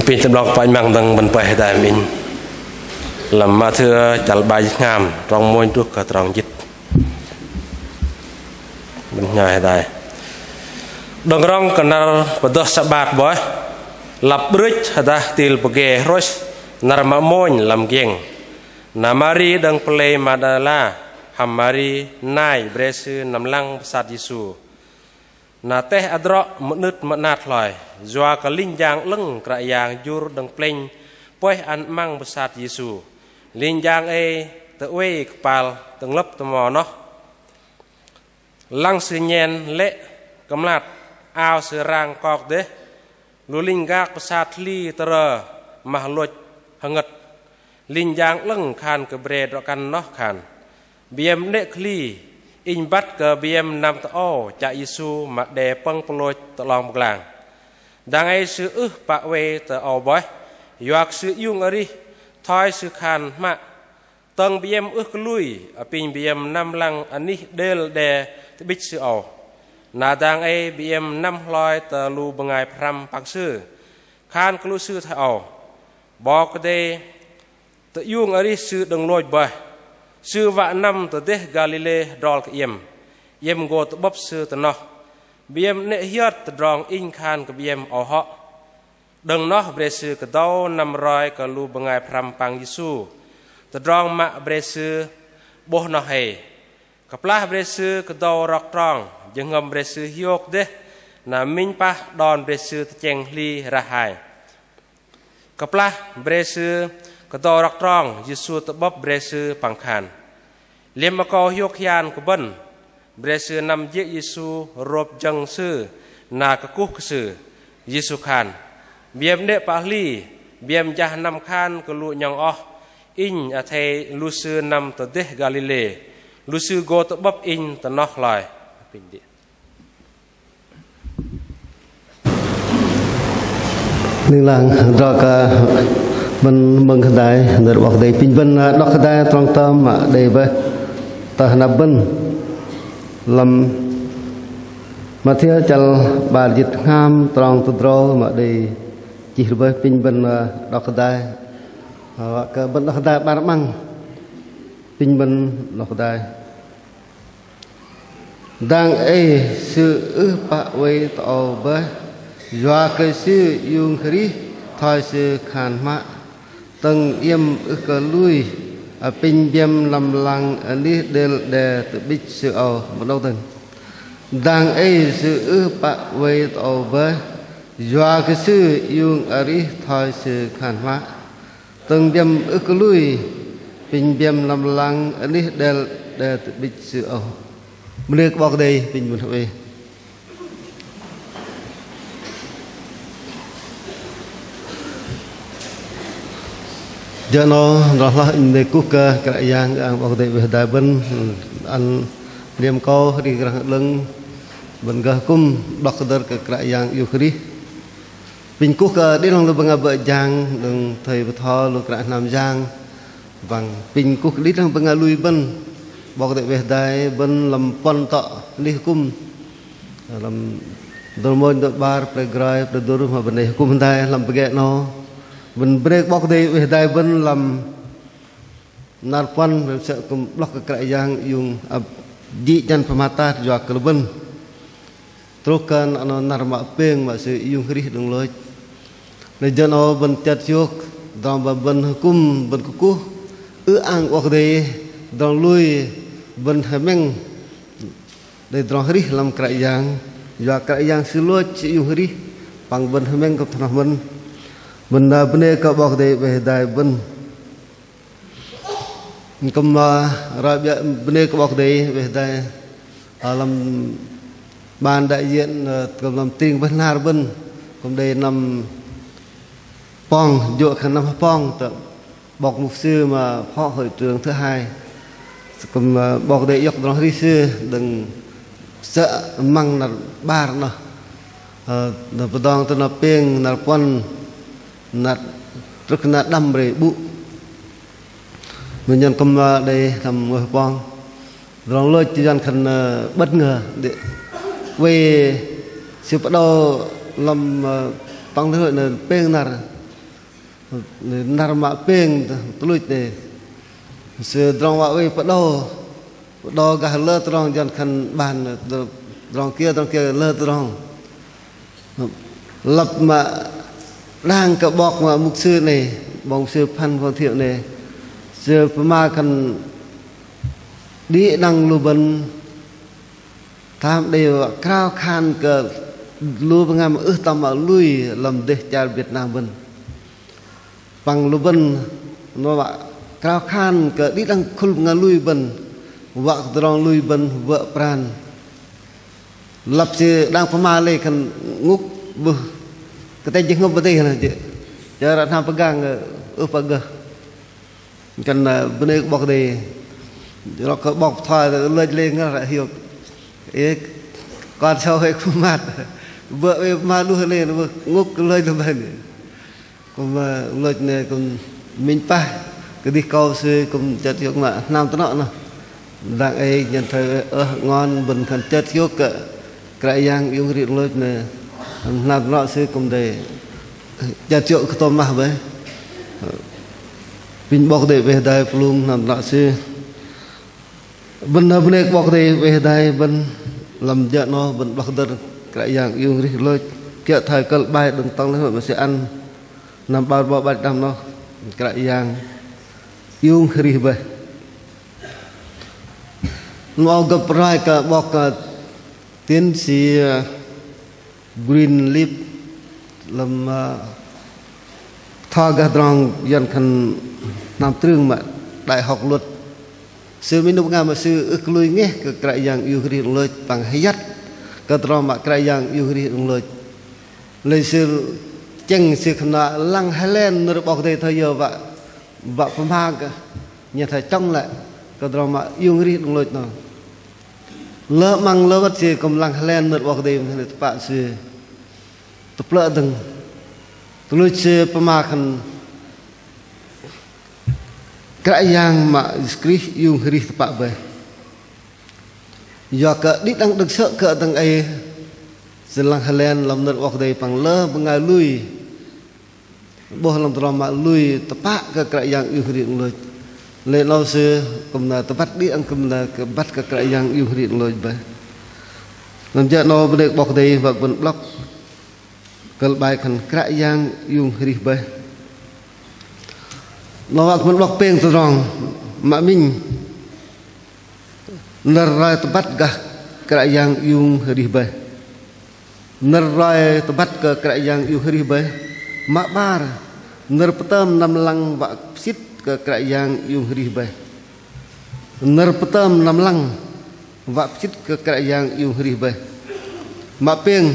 เป็นจำลองไปมังดังบนไปได้มินลำมาเธอจัลใบงามตรองมวยทุกกระตรองจิตมันง่ายได้ดงร้องกันนาปดสบาดบ่อยหลับรึชฮะดาติลปเกรสนารมาโมนลำเกียงนามารีดังเพลมาดาลาฮัมมารีนายเบรสือนำลังสัตยิสูนาเตอดรอมนุษย์มนาดลอยจัวกลิงยางลึงกระยางยูรดังเพลงป่วยอันมั่งประสาทยิสูลิงยางตะเวกปาลตังลับตะมอเนาะลังสือเย็นเละกำลัดอาวสือรางกอกเดลูลิงกากประสาทลีตระมาหลดหงัดลิงยางลึงคานกระเบรดกันเนาะคานเบียมเนคลีอินบัดกเบียมนำตะโอจะยิสูมาเดปังปลอยตะลองกลางดังสือปะเวตะเอาบ่อยอยากสือยุ่งอะไรทอยสือคานมาตังเบียมลุยปิงเบียมนำลังอันนี้เดลเดตบิดสือเอานาดังเบียมนำลอยตะลูบงายพรำปักสือคานกลุสือเทเอาบอกเดตะยุ่งอะไรสือดังลอยบ่อยสือว่านำตะเดกาลิเลดอลกเยี่ยมโกตบบสือตะเนาะเบียมเนยอดตะดรองอิงคานกับเบียมเอาเหาะดังเนาะเบรสือกระดานำรอยกะลูบงายพรำปังยิสูตะดรองมะเบรสือโบนอเฮกับลาเบรสือกระดารักตรองยังงมเบรสือฮิโยกเดนามินปะดอนเบรสือตะเจงลีระหายกับลาเบรสือกระดารักตรองยิสูตะบบเบรสือปังคานเลี้ยมมะกอฮิโยกยานกบันเบรสือนำเยยิสูรบจังสือนากะกุกสือยิสูคานเบียมเนปาลีเบียมจานำคานกลุยังอ๋ออินอาเทลูซือนำตะเดกาลิเลลูซือโกตบบอินตะนอกลอยปินดินึ่งหลังรอกะมันบังคดายเดือดบอกได้ปินบันดอกคดายตรองตามมาได้ไปตาหนับบันลำมาเที่ยวจัลบาดจิตงามตรองตุดรอมาได้จีบไปปินบันดอกคดายก็บันดอกคดายบาดมั่งปินบันดอกคดายดังสื่อปะไว้ต่อไปยัวเคยสื่อยุงครีทอยสื่อขานมะตั้งเยี่ยมกลุยปินเยี่ยมลำลังอันนี้เดลเดตบิดสื่อเอามาดูตั้งดังสื่อปะไว้ต่อไปยัวเคยสื่อยุงอริทอยสื่อขานมะตั้งเยี่ยมกลุยปินเยี่ยมลำลังอันนี้เดลเดตบิดสื่อเอาเมื่อบอกได้ปินบุญเวเจ้าน้องเราละอินเดกุกกระยางบอกได้เวดาบันอันเรียมเขาดีกระลังบันกะคุ้มดอกเดิร์กระยางอยู่คดีปินกุกได้ลงลูบังเบยางลงไทยปทอลูกระนำยางบังปินกุกได้ลงบังลุยบันบอกได้เวดาบันลำปนต่อลิคุ้มลำดมอนดบาร์เปรกรายเปรดูรุมาบันได้คุ้มได้ลำเปแกนอบันเบรกบอกได้เวดาบันลำนาฟันเสกุมบล็อกกระยางยุงจีจันพมาตาจวกกระบันตรุกันอันนารมาเพ่งมาสือยุงคริดงลอยในจันเอาบันจัดยกดอมบันคุมบันกุกุอ่างบอกได้ดองลุยบันเหม็งได้ดองคริลำกระยางจวกกระยางสือลอยยุงคริปังบันเหม็งกับธนามันบันดาบันเอกบอกได้เวดาบันก็มาราบบันเอกบอกได้เวดาลำบานđại diệnก็ลำติงบันนาบันก็ได้นำป้องโยกขันนำป้องแต่บอกมุกซื้อมาพ่อเหยเตืองthứ haiก็มาบอกได้ยกดองที่ซื้อดังเสะมั่งนัดบาร์เนาะนัดดองตัวนัดเป้งนัดปนนัดตรึกนัดดำเลยบุmình nhân công đây làm người quang rồi lôi chỉ dàn khẩn bất ngờ để về sự bắt đầu làm tăng thứ là bên nào nằm mà peng tụi này sự trong vợ với bắt đầu cả lơ trong dần khăn bàn trong kia lơ trong lập mà đang cả bọc mà mục sư này bóng sư phan vào thiệu này sư mà khăn đi năng lưu bần tham đều cao khan cờ lưu bần ngam ước tâm ở lui làm để cha Việt Nam bần bằng lưu bần nó bảo cao khan cờ đi năng khul ngà lui bần vợ trong lui bần vợ pran lập sư đang phá ma lê khăn ngúc bơ cái tay chân không có tay là chị giờ là tham pegang ước pegang cần bên đây bọc đây nó có bọc thoại lên lên nó lại hiểu còn sau hay không mát vợ mà luôn lên ngốc lên lên bên còn mà lên này còn mình pa cái đi câu xưa cũng chợt hiểu mà nam tới nọ nè đang ấy nhận thấy ngon bình thần chợt hiểu cái yang yêu riêng lên này nam nọ xưa cũng để chợt hiểu cái tôm mà vậy mình bọc để về đây luôn nam nọ xưa bên này bọc để về đây bên làm vợ nó bên bọc đơn cái dạng yêu riêng lên kia thời cơ bài đừng tăng lên mà sẽ ăn nằm bao bạch năm nó cái dạng yêu riêng về nó gặp phải cả bọc tiến sĩ Greenleaf làm thao gạt rong dân khăn nam trương mà đại học luật sư minh đông ngam mà sư ước lui nghe cái dạng yêu riêng lời bằng hay dắt cái rong mà cái dạng yêu riêng lời lời sư chân sư khăn lăng hay lên nó bọc đây thời giờ vợ phong ha nhà thầy trong lại cái rong mà yêu riêng lời nó lỡ mang lỡ bắt sư cầm lăng hay lên nó bọc đây thì bạn sư tập lỡ từng tôi sư phong ha khăn cái yang mà skrip yêu hri tập về do cả đi đang được sợ cỡ từng ấy dân làng Hà Lan làm được ở đây bằng lơ bằng ngày lui bố làm drama lui tập cái yang yêu hri luôn lên lâu xưa cũng là tập bắt đi ăn cũng là bắt cái yang yêu hri luôn về làm cho nó được bọc đây và vẫn block cái bài khăn cái yang yêu hri về nó vẫn bọc peng từ rong mà mình nở ra tập bắt cái yang yêu hri về nở ra tập bắt cái yang yêu hri về mà bar nở petam nam lang và xít cái yang yêu hri về nở petam nam lang và xít cái yang yêu hri về mà peng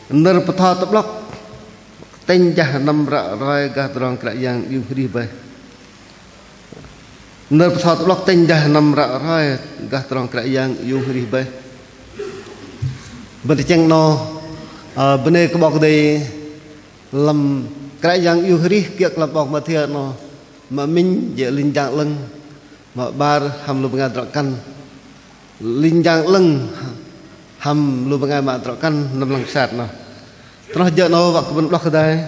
nở petha tập lok tên jah năm rạ roi gạt rong cái yang yêu hri về nợ thọ lọc tên jah năm rạ roi gạt rong cái yang yêu hri về bên chân nó bên đây có bọc đây làm cái yang yêu hri kia làm bọc mà thiệt nó mà mình dễ linh dạng lưng mà ba hầm lục ngàn trọ căn linh dạng lưng hầm lục ngàn mà trọ căn nằm lằng sạt nó nó giờ nó vào bên block đây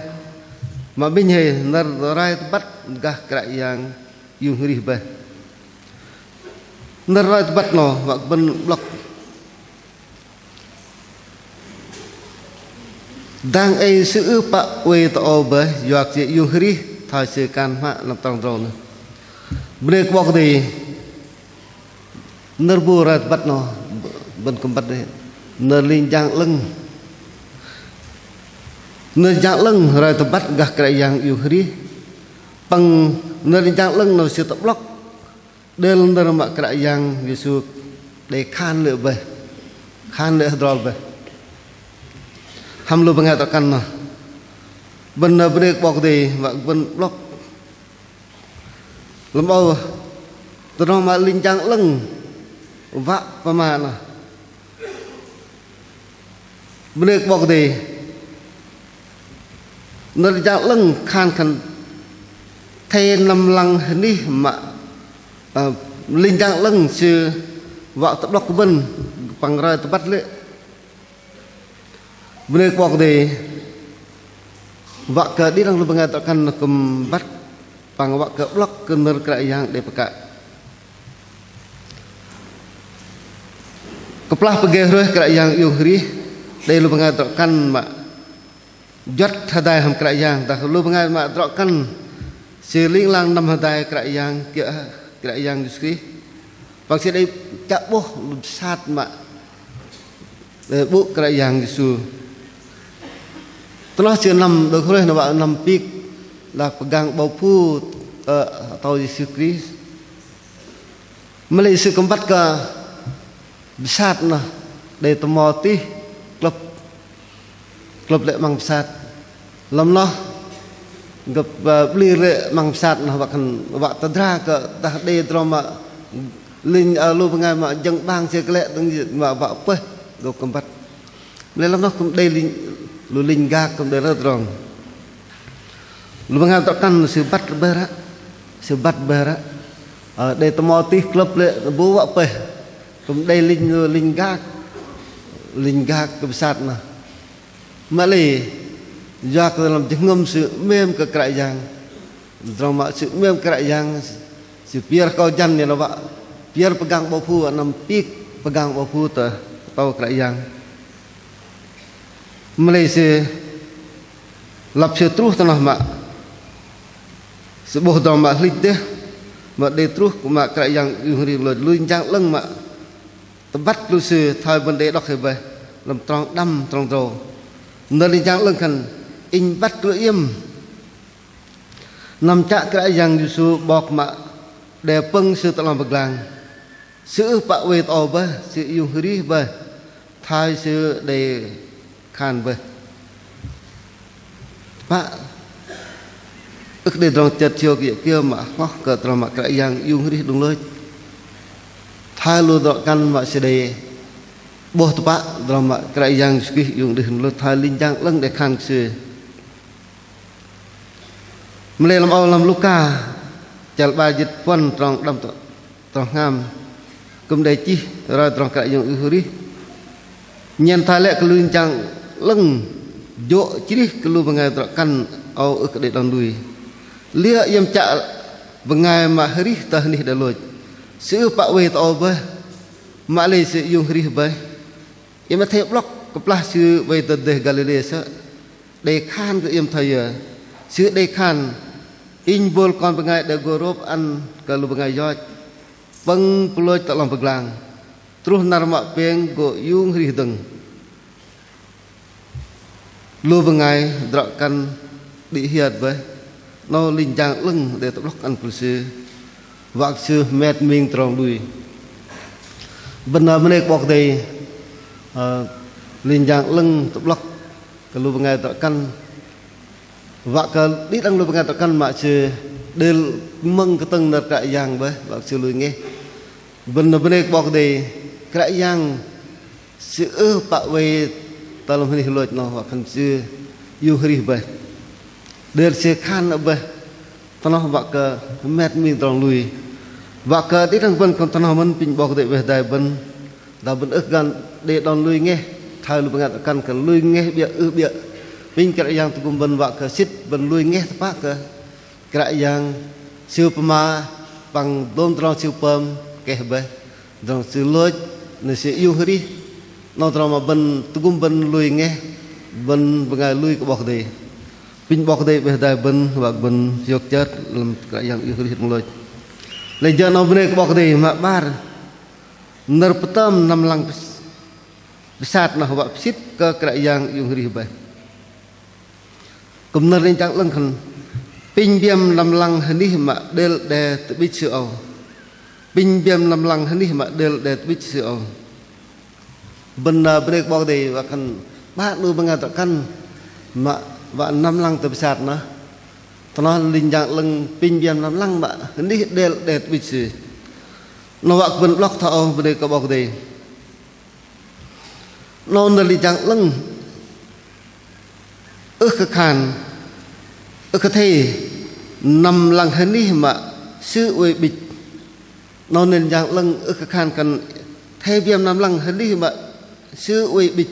mà bên này nó ra bắt gạt cái yang yêu hri về nó ra bắt nó vào bên block đang ai sự bạ quê tao về doạc chuyện yêu hri thay sự can mạ làm tòng rồi break block thì nó bù ra bắt nó bên công bắt đây nó linh dạng lưng nơi dạng lưng rồi tập bắt gạt cái yang yêu hri bằng nơi dạng lưng nó sẽ tập block đây là nơi mà cái yang Giêsu để khan lựa về khan lựa rồi về ham lựa bằng ngày căn mà bên break bọc thì và bên block làm bao từ đó mà linh dạng lưng vạ và mà là break bọc thì nó dạng lưng khan khăn thay năm lăng đi mà linh dạng lưng sư vợ tập đọc của bên bằng ra tập bắt lệ bên bọc thì vak ke di dalam mengatakan kembat pang vak ke blok kener kerajaan depeka keplah pegeroh kerajaan yuhri dari lu mengatakan mak jot hadai ham kerajaan dah lu mengatakan siling lang nam hadai kerajaan yuskri bang si dari cak boh sat mak bu kerajaan Yesus telah jenam dokter nak enam pik lah pegang bau put atau Yesus Kristus Malaysia keempat ke besar nah dari temoti klub lek mang besar lam noh gap beli lek mang besar nah bahkan bak tedra ke dah dari drama linh lu pengai mak jeng bang sekelek tung mak bak apa gap keempat beli lam noh dari linh lu linggak kemudian terang lu mengatakan sebat berak dari temoti klub le buat apa kemudian linggak kebesar nah malih jak dalam jengum sự mem ke kerajaan drama sự mem kerajaan sự biar kau jan ni lah biar pegang bapu enam pik pegang bapu atau kerajaan Malaysia lap terus tanah mak sebuah drama lik deh mak dia terus mak kerajaan yuhri lu jang leng mak tebat lu se thai bende dok hebe lam trong dam trong ro nơi jang leng kan in bat lu im nam cak kerajaan yusu bok mak de peng se talam beglang sự pak we to ba sự yuhri ba thai se de khan bơ pak ức để trong chật chiều kia mà khoác cờ trong mặt cái giang yêu đi đúng lối thay luôn đó căn mà sẽ để bố tụi bạn trong mặt cái giang kia dùng để luôn thay linh giang lưng để khan xưa mà lấy làm ao làm Luca chặt bài dịch phân trong đâm trong ngam cùng để chi rồi trong cái giang yêu đi nhân thay lệ cái linh giang lưng dỗ chỉ cái lu bengai kan au ức để đòn đuôi lia yam chạ bengai mà hari tah ni dah loj sự pak we to ba mà lấy sự dùng hari ba yam thay block keplah sự we to de Galilea sa để khan cái yam thay sự để khan in bol kon bengai de gorop an kalau bengai yoj peng puloj tak long beglang terus narma peng go yung hari deng lu bengai drakkan di hiat ba no linh jang lưng để tập lok an pulse vak sư met ming trong lui benar menek bok dei linh jang lưng tập lok lu bengai drakkan vak ka di dang lu bengai drakkan mak sư del meng keteng dar ka yang ba vak sư lui nge benar menek bok dei ka yang sự pak we dalam hari loj no akan si yuhri bah der se khan bah tanah bak ke met mi trong lui bak ke di tang ben kon tanah men pin bok de beh dai ben da ben ức gan de don lui nge thai lu mengatakan ke lui nge bia pin kra yang tu ben bak ke sit ben lui nge pak ke kra yang siu pema pang dom trong siu pem ke bah trong siu loj ne se yuhri nó trò mà bên tugum bên lui nghe bên ngày lui cái bọc đây pin bọc đây bây giờ bên và bên giọt chết làm cái yang yêu thích luôn lấy giờ nó bên cái bọc đây mà bar nở petam năm lang besar nah bak sit ke cái yang yêu thích bay cùng nở lên trang lăng khăn pin biam năm lang hình đi mà del để biết sự pin biam năm lang hình đi mà del để biết sự benar benar bok dei akan bah lu mengatakan mak wa 6 lang terbesar nah tanah linjang leng pinjam 6 lang mak ini del det bisi no wak ben blok thao benar ka bok dei no linjang leng ka khan ka thei 5 lang ini mak sư we bịch no linjang leng ka khan kan thei viam 5 lang ini mak sư uy bịch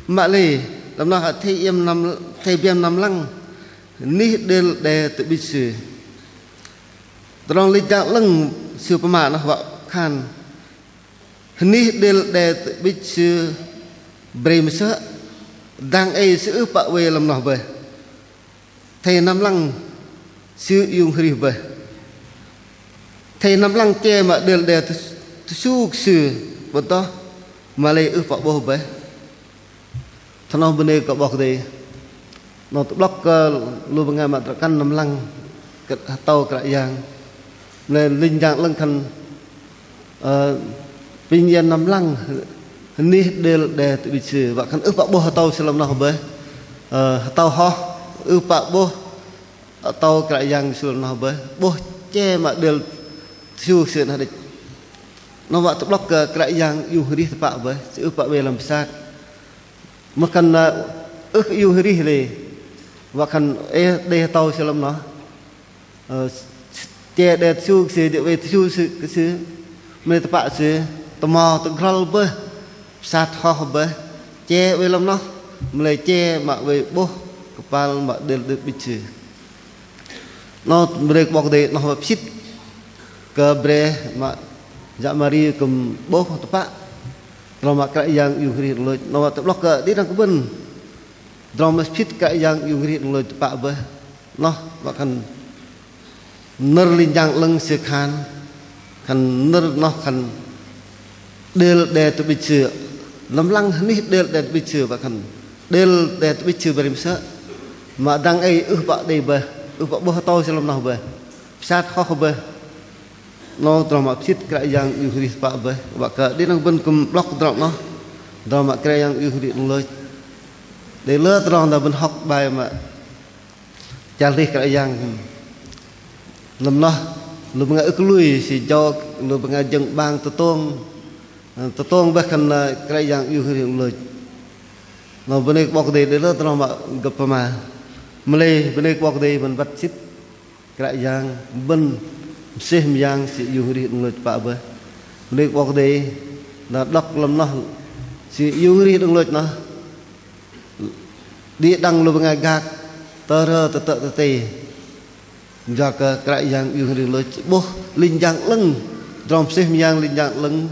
mạ lì làm nào thay viêm 5 lăng ní đều để tự biết sự trong lịch trạng lưng sựประมาทnó vợ khan ní đều để tự biết sự bền sợ đang ấy sự bảo vệ làm nào về thầy năm lăng sự dùng hri về thầy năm lăng che mà đều để su sự vật đó mà lấy bảo bố về thằng ông bên đây cóบอกgì nó tự block lưu bằng ngày mà căn năm lăng tàu cả giang nên linh dạng lăng thành bình nhiên năm lăng ní đều để tự bị xử và căn ước bảo bố tàu sẽ làm nào với tàu ho ước bảo bố tàu cả giang sẽ làm nào với bố che mà đều siêu sự là địch nó vợ tự block cả giang yêu đi tập với sự ước bảo về làm sao mà cần ước yêu đi thì và cần để tàu sẽ làm nó che để siêu sự để về siêu sự cái sự mình tập bạ sự tò mò tự khâu với sát ho với che về làm nó mình lấy che mà về bố và mà đều được bị trừ nó break bọc để nó hợp xít ke bre mà dạ mari cùng bố tập bạ rồi mà cái yang yêu hri rồi nó tập block đi đang bên rồi mà xít cái yang yêu hri rồi tập bạ với nó và cần nơ linh yang lưng sự khan cần nơ nó cần đều để tự bị trừ lắm lăng ní đều để bị trừ và cần đều để tự bị trừ về sợ mà đang ấy bạ đây về bạ bố tôi sẽ làm nào về sát khó không về nó rồi mà xít cái yang yêu hri bạ về và cả đi đang bên cùng block nó rồi mà cái yang yêu hri rồi để lỡ rồi là bên học bài mà trả lời cái yang làm nó lúc ngay ức lui thì cho lúc ngay dân bang tự tôn bé khăn cái yang yêu hri rồi nó bên đây bọc để lỡ rồi mà gặp mà Malay bên đây bọc đây bên bắt xít cái yang bên xem yang sự yêu hri rồi bạ về bên đây bọc đây là đọc làm nó sự yêu hri rồi nó đi đăng lúc ngay gác tơ tê do cái yang yêu hri rồi bố linh yang lưng trong xem yang linh yang lưng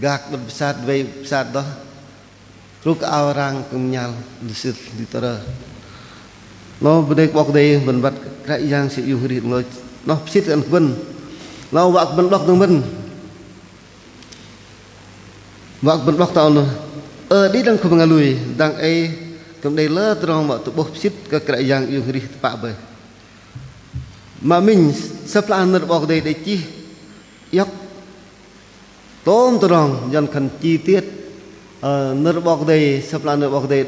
gác đập sát về sát đó lúc ao rang cùng nhau đi tơ nó bên đây bọc đây mình bắt cái yang sự yêu hri rồi nó xít ăn vân nó vạc bên đọc từng vân vạc bên đọc tao nữa đi đang không ngờ lùi đang ấy cầm đây lỡ trong mà tụ bốc xít cái yang yêu hri bạ về mà mình sắp là ăn bọc đây để chi yóc tôm trong dân cần chi tiết nợ bọc đây sắp là ăn bọc đây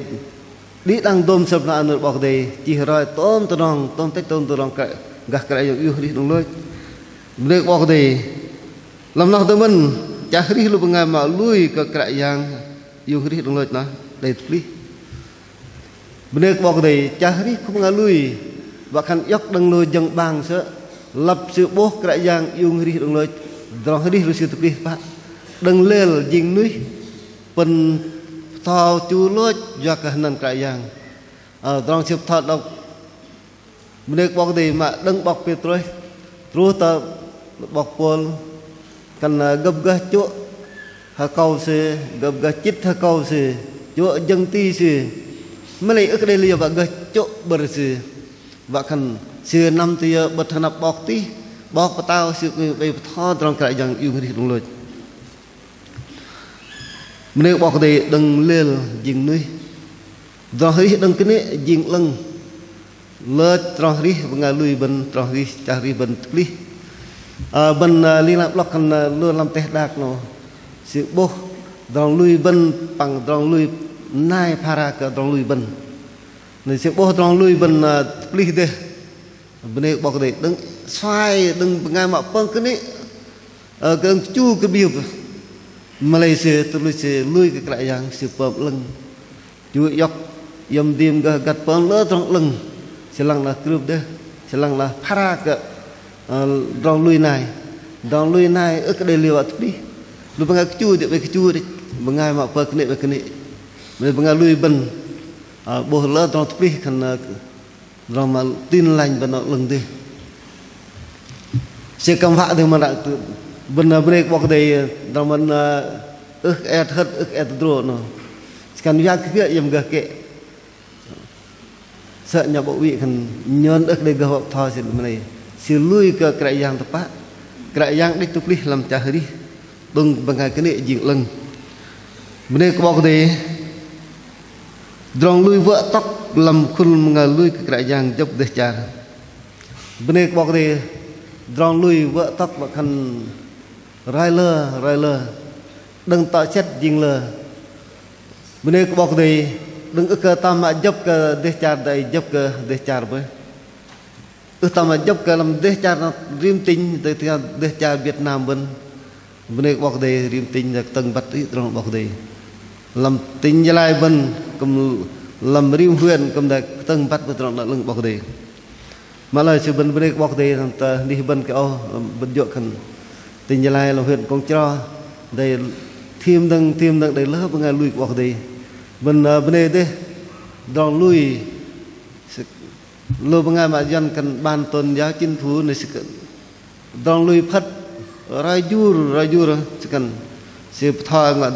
đi đang tôm sắp là ăn bọc đây chỉ rồi tôm tách tôm trong cái gác cái yang yêu hri đúng rồi được bọc đây làm nào tụi mình chả hri lúc ngày mà lui cái yang yêu hri đúng rồi nó đây đi được bọc đây chả hri không ngờ lui và khăn yóc đằng lôi dân bang sợ lập sự bố cái yang yêu hri đúng rồi rồi hri rồi sự đi bạn đừng lên dính núi phần thao chú lối do cái nền cái yang rồi sự thật đâu được bọc đây mà đừng bọc về rồi ta bọc pol cần gấp gấp chỗ hà cầu xe gấp gấp chít hà cầu xe chỗ dân ti xe mới lấy ở đây liều và gấp chỗ bờ xe và cần xe năm thì bật thằng bọc tí bọc tao sự về thao trong cái dạng yêu người đúng rồi nếu bọc đây đừng lên dừng nuôi do hơi đừng cái này dừng lưng lơ trong đi ngay lui bên trong đi trả đi bên đi bên liên lạc block cần luôn làm test đạt nó sự bố trong lui bên bằng trong lui nai para cái trong lui bên nên sự bố trong lui bên đi đây bên đây bọc đây đừng xoay đừng ngay mà phân cái này cái chu cái biểu Malaysia tôi lui cái lại yang sự bơm lưng chú dọc yếm tìm cái gạt bơm lỡ trong lưng sẽ là group đây sẽ là para cái rong lui này ở cái đây liều đi lúc bằng cái chui thì cái chui đi bằng ngày mà phơi cái này mình bằng lui bên bồ lỡ trong đi cần rồi mà tin lành và nó lưng đi sẽ cầm vạ thì mà đã bên bên bọc đây rồi mình ức hết ức hết rồi nó cần ra cái việc em gật kệ sợ nhà bộ vị cần nhơn ức đây gật thôi thì mình này sự lui ke kerajaan tepat kerajaan đi tục đi làm trả đi đừng bằng cái này diện lưng bên đây có bao cái drong lui vợ tóc làm khuôn ngờ lui cái kerajaan giúp để trả bên đây có bao cái drong lui vợ tóc và khăn rai lơ đừng tạo chết dinh lơ bên đây có bao cái đừng ức tam mà giúp cái để trả đây giúp cái để trả với utama job ke dalam desa rim ting từ desa Việt Nam bên bên bọc đề rim ting là tầng bát ít trong bọc đề làm ting như lai bên cầm làm rim huyền cầm là tầng bát bên trong lưng bọc đề mà là sự bên bọc đề đi bên cái ô bên dội cần ting như lai là huyền con cho đây thêm đằng đây lớp bên ngay lui bọc đề bên đây đòn lui lu pengai mak jan kan banton ya chin phu ni sekan dong lui phat rajur sekan se tha ngat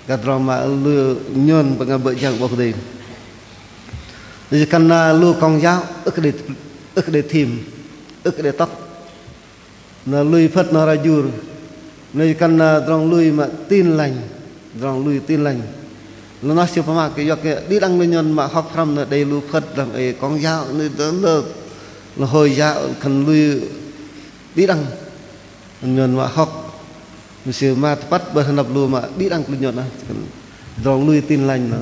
ka drama lu nyon pengai be jang bok de ni sekan na lu kong yao ức de thim ức de tóc na lui phat na rajur ni sekan na dong lui mak tin lành dong lui tin lành nó siêu phẩm cái đi đăng lên nhân mà học from là đây lưu phật làm ấy con dao nơi đó là hồi dao cần lưu đi đăng nhân mà học siêu mà bắt bờ thành lập lưu mà đi đăng lên nhân này dòng lưu tin lành là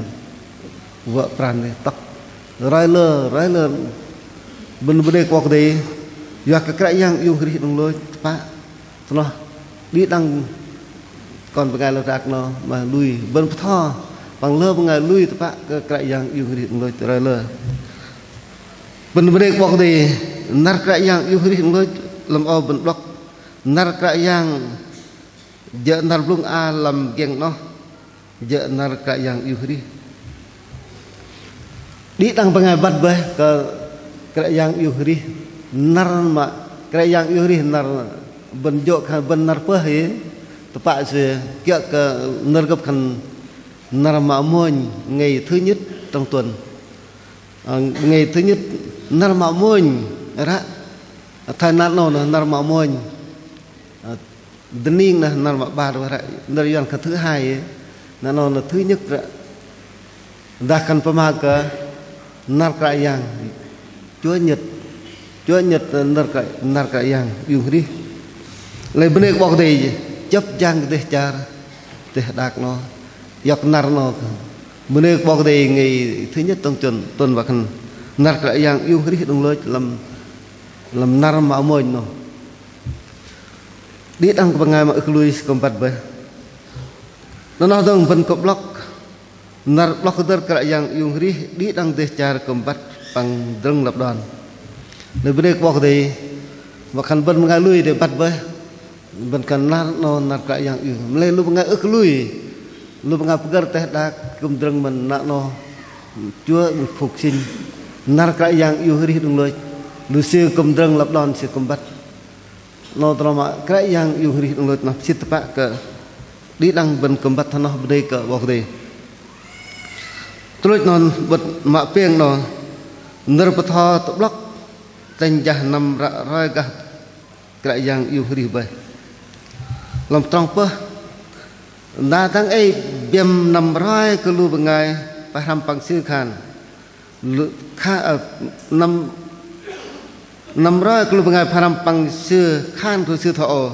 vợ pran này tóc rai lơ bên đây qua đây do cái yang yêu cái đồng lối phá nó đi đăng còn cái là rạc nó mà lui bên tho bằng lơ bằng ngày lui tập cái yang yêu cái lối trời lơ bên đây qua đây nát cái yang yêu cái lối làm ao bên block nát cái yang giờ nát lung a làm geng nó giờ nát cái yang yêu cái đi tăng bằng ngày bắt bơi cái yang yêu cái nát mà cái yang yêu cái nát bên dọ bên nát phơi hết tập sẽ kia cái nát gặp khăn nát mà môn ngày thứ nhất trong tuần ngày thứ nhất nát mà môn ra thay nát nó là nát mà môn đinh ninh là nát mà ba rồi nát yang cái thứ hai nát nó là thứ nhất ra đã cần phải mang cái nát cái yang chúa nhật nát cái yang dùng đi lấy bên đây bọc gì chấp giang để cha để đạt nó giặc nát nó bên đây bọc gì ngày thứ nhất trong tuần và cần nát cái yang dùng đi đồng lối làm nát mà mồi nó đi đăng bằng ngày mà ức lui công bát vậy nó đang phân cột block nát block der cái yang dùng đi đăng để cha công bát bằng rừng lập đòn nơi bên đây bọc gì và cần bên ngày lui để bắt với bên cần nát cái yang yêu lên lu ngay ức lui lu ngay pegar teh dah kumdreng men nak no chúa phục sinh nát cái yang yêu hri dung loi lu siêu kumdreng lập đòn siêu kumbat no drama cái yang yêu hri dung loi nap sit pak ke đi đăng bên kumbat thano bên đây ke bọc đây terus non bật mạ pieng no nerpatha tu blok tên jah nam rai gah cái yang yêu hri bay làm trong bơ na tăng ấy biếm nằm rai cứ lu bằng ngày phải làm bằng sư khàn nằm rai cứ lu bằng ngày phải làm bằng sư khàn của sư thọ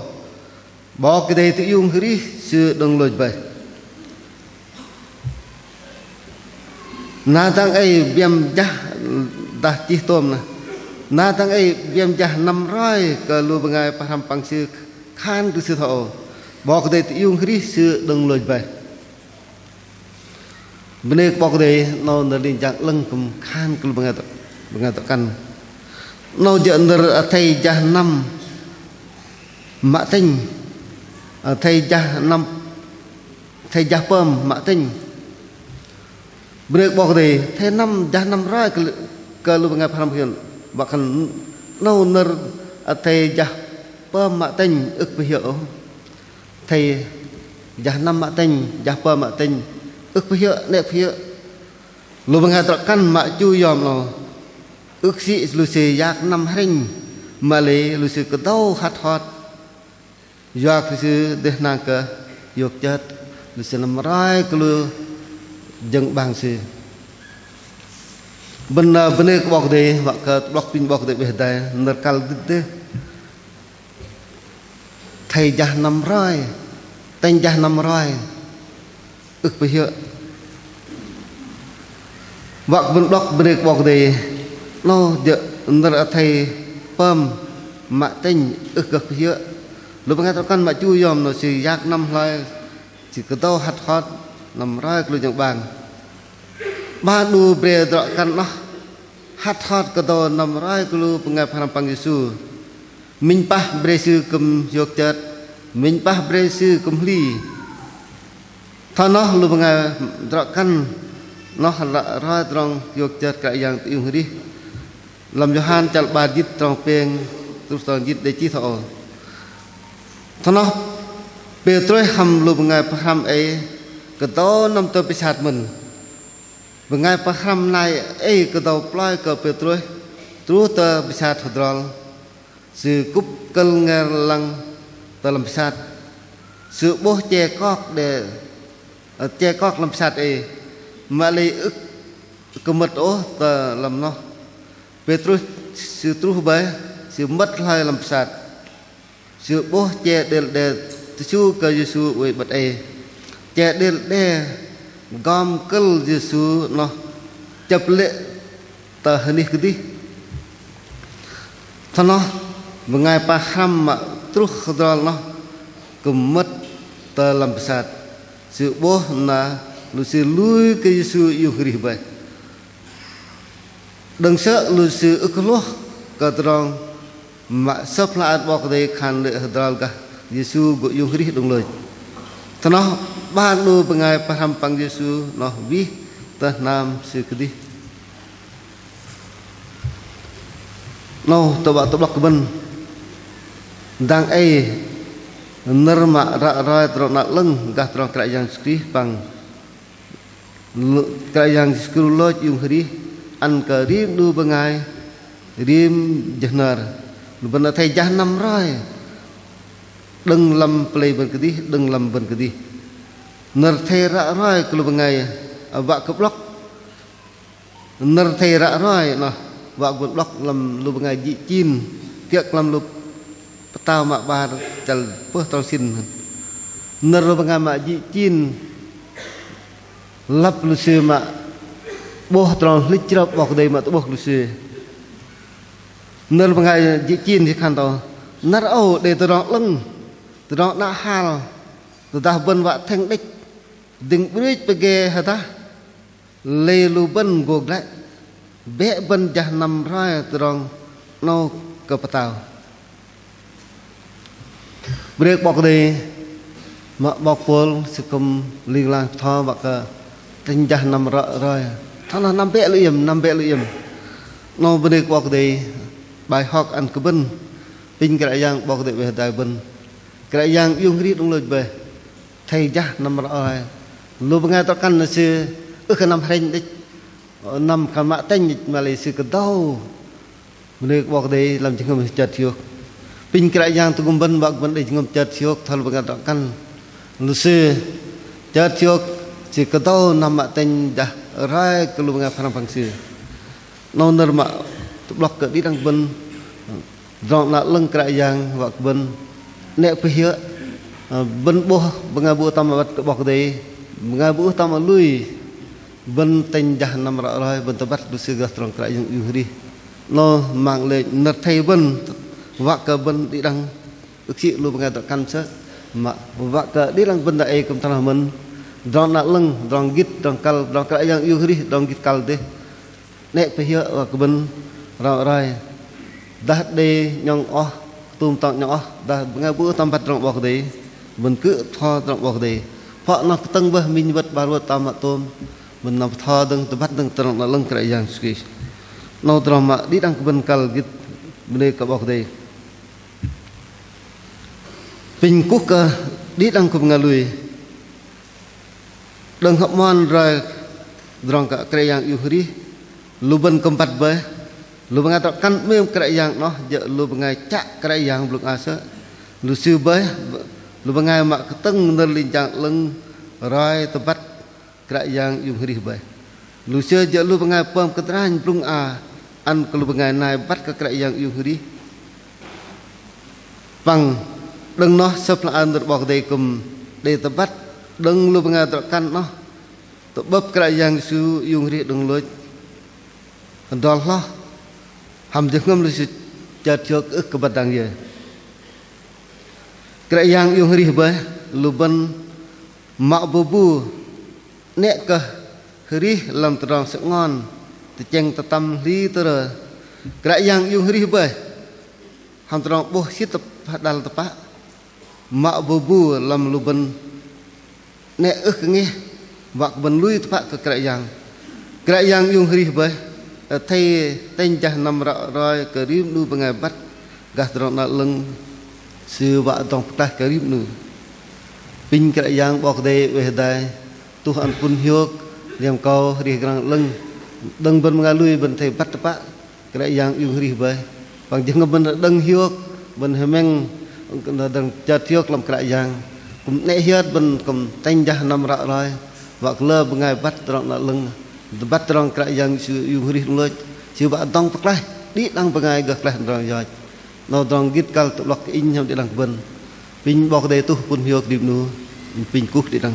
bỏ cái đây tự dùng cái đi sư đồng lôi vậy na tăng ấy biếm jah dah chi tôm nè na tăng ấy biếm jah nằm rai cứ lu bằng ngày phải làm bằng sư khăn của sư thọ bỏ cái đấy yêu cái sư đừng lôi về bên đây bỏ cái đấy nó là định dạng lưng cùng khăn của bằng ngày tập căn nó dẫn được thầy cha năm mạ tinh thầy cha pơm mạ tinh bên đây bỏ cái đấy thầy năm cha năm rồi kalau bengai paham hian bahkan nau ner atei jah pa mak teng ức pihyo thầy jah nam mak teng jah pa mak teng ức pihyo nek pihyo lu bengai kan mak chu yom lo ức si lu se yak nam hring male lu se kedau hat hot yak su deh na ka yok chat lu se nam rai klu jeng bang se benar benar bọc đây hoặc bọc pin bọc đây bây giờ nợ cal đứt thầy già nằm rồi tên già nằm rồi ức bây giờ hoặc bên bọc benar bọc đây nó giờ nợ thầy pam mạ tên ức bây giờ lúc bây giờ con mạ chui yom nó chỉ giặc nằm rồi chỉ có tao hạt hot nằm rồi cứ như bàn ba nu bre dọ kan noh hat hot ka do nam rai kulu pengai pang Yesu min pah bre sư kum yok chat min pah bre sư kum li tha noh lu pengai dọ kan noh rai trong yok chat ka yang tiung ri lam Johan chal ba dit trong peng tu son dit de chi tho tha noh Petrus ham lu pengai paham ai ka do nam to pisat mình bengai paham nai ke tau plai ke Petrus terus te bisa thadral sự cúp cân nghe lăng te làm sát sự bố che cóc để che cóc làm sát mà lấy ức cơ mật ố te làm nó Petrus sự trú bé sự mất hai làm sát sự bố che để chú ke Yesu với bật che để gom kel Yesu nó chập lệ ta hini kedi thano mengai paham mak terus khadral nó kemet ta lam besat sự boh na lu sự lui ke Yesu yu hrih bai đừng sợ lu sự ức ka trong mak sop laat bok dei khan le khadral ka Yesu go yu hrih dong loi thano ba lu pengai paham pang Yesu noh vi ta nam sự kedi no to blok ben dang nerma ra ra tro nak leng gah tro kerajaan skri pang kerajaan skru lo yung hri an ka rim du pengai rim jahnar lu ben thai jah nam roi đừng làm play bên cái đi đừng làm bên cái đi nở thề rã roi cứ lúc ngày vạ cấp lóc nở thề rã roi nó vạ vượt lóc làm lúc ngày dị chin kiệt làm lúc tao mà ba chal phớt tao xin nở lúc ngày mà dị chin lấp lu sư mà bố tròn lít chớp bọc đây mà tôi bọc lu sư nở lúc ngày dị chin thì khăn tao nở âu để tôi đọ lưng tôi đọ đã hal tôi ta vân vạ thanh đích đừng biết bề hả ta lê lu bân gục đấy bé bân chả nằm ra trong nô cờ tàu bê bọc đi mà bọc phul sự cầm liên lạc thọ bạc tinh chả nằm ra rồi thằng là năm bé luyện nô bê bọc đi bài học ăn cứ bân pin cái dạng bọc đi về đại bân cái dạng yêu nghĩ đúng lời về thầy chả nằm ra rồi lu bengai to kan se nam hrein dik nam kan ma teng malai se ka dau mene bok dei lam jingom chat thiok pin kra yang tu gumban bak ban dei jingom chat thiok thal bengai to kan lu se chat thiok se ka dau nam ma teng dah rai ke lu bengai phanam pangsi no ner ma tu blok ke di dang ban rong na leng kra yang bak ban nek pihya ban boh bengai bu tam bok dei mengai bu tam lui ben ten jah nam ra roi ben tabat du se gas trong krai yu hri no mang le nat thai ben wa ka ben di dang uksi lu bengai ta kan se ma wa ka di dang ben da e kum tanah men dong nak leng dong git dong kal dong krai yang yu hri dong git kal te nek pe hia wa ka ben ra roi dah de nyong oh tum tong nyong oh dah bengai bu tam pat trong bok de ben cứ tho trong bok deเพราะนักตั้งบ่มีวัดบารวตามะตมมันนำทอดึงตะบัดดึงตรงลงกระยังสกี no drama di dang ben kal git bene ka bok dei pin ku ka di dang ku ngalui dang hop mon ra drong ka kreyang yuhri lu ben kompat ba lu bengai kan mem kreyang no je lu bengai cak kreyang bluk asa lu sư ba lu bengai mak keteng ner lincang leng rai tempat kreyang yuhri ba lu sư je lu bengai pom ketran plung a an kalau bengai nai bat ka kreyang yuhri pang đừng nó sắp là ăn được bọc đầy cùng để tập bắt đừng lu bengai tập kan no tập bắp cái yang su yung ri đừng lối đòn lo hàm dương ngâm lu chợt trước ức cái bát đằng gì cái yang yung ri ba lu ban mạo bù bù nẹt cơ ri làm tròn sẽ ngon thì chăng ta tâm lý tơ cái yang yung ri ba hàm tròn bố xít tập dal tập mạo bù bù làm lu ban nẹt ức nghe vạc bên lui tập cái yang yung ri ba thay tên cha nằm rồi cái rim nu bengai bắt gạt tròn nợ lưng sư vợ tòng ta cái rim nu pin cái yang bọc đây về đây Tuhan pun hiok liam kau ri grang lưng đừng bên bengai lui bên thầy bắt tập cái yang yung ri ba bằng chứng bên đừng hiok bên hemeng đừng chợt hiok làm cái yang cũng nãy hiết bên cùng tên cha nằm rồi vạc lơ bengai bắt tròn nợ lưng bắt tròn cái yang yung ri lôi sư vợ tòng bắt lại đi đang bengai gạt lại rồi rồi nó tròn gít cal tập lọc in trong địa đằng bên pin bọc đây tu pun hiok điệp nu pin cúc địa đằng